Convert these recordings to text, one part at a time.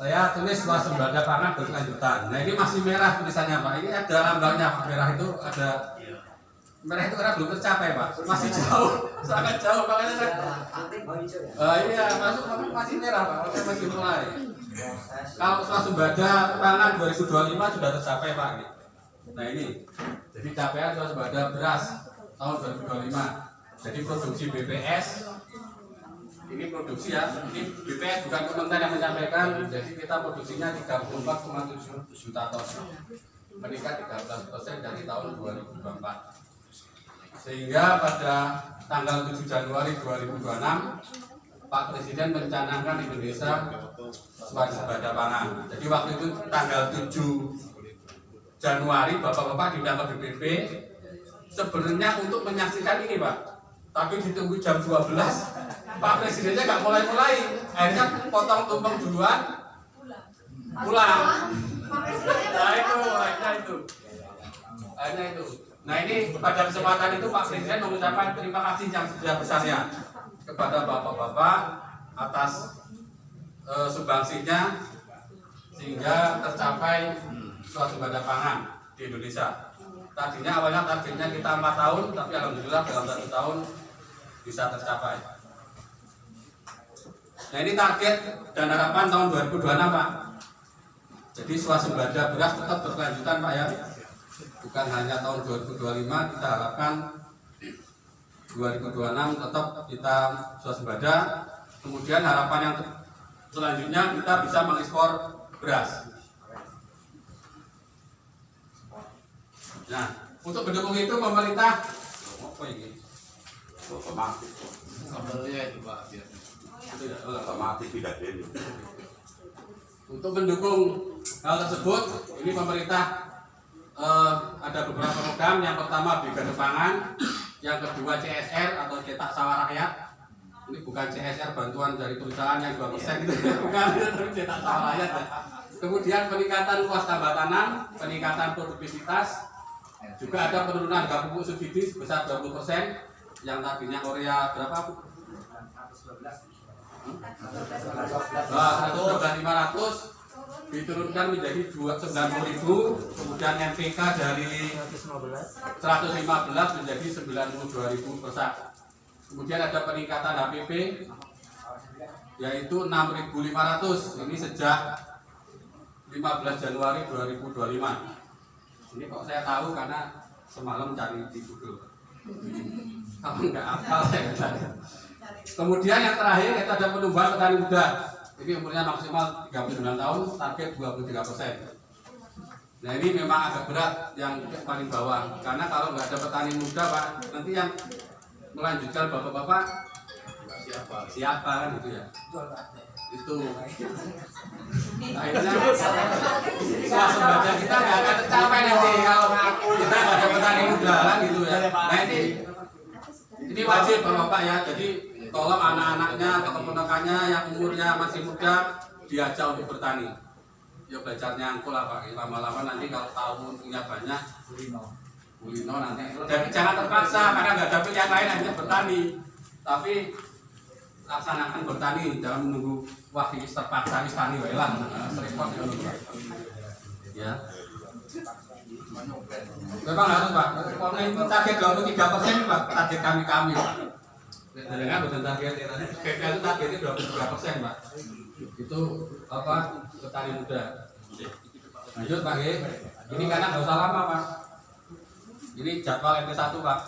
saya tulis swasembada pangan berkelanjutan. Nah ini masih merah tulisannya Pak. Ini ada lambangnya Pak. Merah itu ada. Merah itu karena belum tercapai Pak. Masih jauh, sangat jauh makanya kan. Ini ya masih merah Pak. Masih mulai. Kalau swasembada pangan 2025 sudah tercapai Pak. Nah ini. Jadi capaian swasembada beras tahun 2025. Jadi produksi BPS. Ini produksi ya, ini BPS bukan Kementerian yang menyampaikan, jadi kita produksinya 34,7 juta ton, meningkat 13% dari tahun 2024. Sehingga pada tanggal 7 Januari 2026, Pak Presiden mencanangkan Indonesia swasembada pangan. Jadi waktu itu tanggal 7 Januari, Bapak-Bapak diundang ke BPP, sebenarnya untuk menyaksikan ini Pak, tapi ditunggu jam 12. Pak Presidennya nggak mulai-mulai, akhirnya potong tumpeng duluan, pulang. Akhirnya itu. Nah ini pada kesempatan itu Pak Presiden mengucapkan terima kasih yang sebesar-besarnya kepada bapak-bapak atas sumbangsinya sehingga tercapai swasembada pangan di Indonesia. Tadinya awalnya targetnya kita 4 tahun, tapi alhamdulillah dalam 1 tahun bisa tercapai. Nah ini target dan harapan tahun 2026 Pak. Jadi swasembada beras tetap berkelanjutan Pak ya. Bukan hanya tahun 2025, kita harapkan 2026 tetap kita swasembada. Kemudian harapan yang selanjutnya kita bisa mengekspor beras. Nah untuk mendukung itu pemerintah apa ini? Otomatis. Kabelnya itu Pak. Otomatis tidak ini. Untuk mendukung hal tersebut, ini pemerintah ada beberapa program. Yang pertama Brigade Pangan, yang kedua CSR atau cetak sawah rakyat. Ini bukan CSR bantuan dari perusahaan yang 2% itu, bukan, tapi cetak sawah rakyat. Kemudian peningkatan luas tambah tanam, peningkatan produktivitas, juga ada penurunan harga pupuk subsidi sebesar 20%, yang tadinya urea berapa? 112.500 diturunkan menjadi 90.000, kemudian NPK dari 115 menjadi 92.000 per sak. Kemudian ada peningkatan HPP yaitu 6.500, ini sejak 15 Januari 2025. Ini kok saya tahu karena semalam cari di Google. Kalau nggak hafal saya tadi. Kemudian yang terakhir itu ada penumbuhan petani muda. Ini umurnya maksimal 39 tahun, target 23%. Nah ini memang agak berat yang paling bawah, karena kalau nggak ada petani muda Pak, nanti yang melanjutkan bapak-bapak siapa kan gitu ya. Itu akhirnya swasembada kita nggak akan tercapai nanti kalau kita nggak ada petani muda kan gitu ya. Nah ini wajib bapak ya, jadi tolong anak-anaknya atau keponakannya yang umurnya masih muda diajak untuk bertani. Ya belajar nyangkul lah Pak, lama-lama nanti kalau tahun punya banyak kulino nanti. Jadi jangan terpaksa karena nggak ada pilihan lain hanya bertani. Tapi laksanakan bertani, jangan menunggu wah ini terpaksa ini tani welang, serempot ya. Memang harus Pak, itu target 23% Pak, target kami Pak. Dengan bukan target itu targetnya 23% Pak. Itu apa petani muda. Lanjut Pak ya. Ini karena nggak usah lama Pak. Ini jadwal MP1 Pak.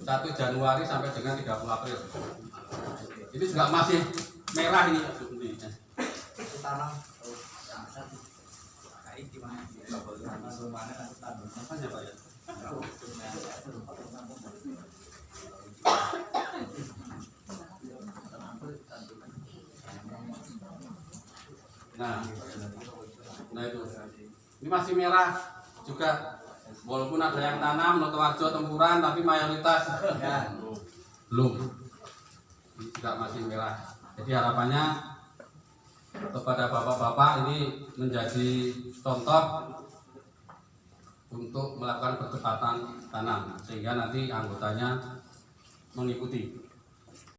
1 Januari sampai dengan 30 April. Ini juga masih merah ini. Tanam Apanya Pak ya? Nah itu. Ini masih merah juga. Walaupun ada yang tanam, Notowarjo, Tempuran, tapi mayoritas ya, belum. Ini juga masih merah. Jadi harapannya kepada bapak-bapak ini menjadi contoh untuk melakukan percepatan tanam sehingga nanti anggotanya mengikuti.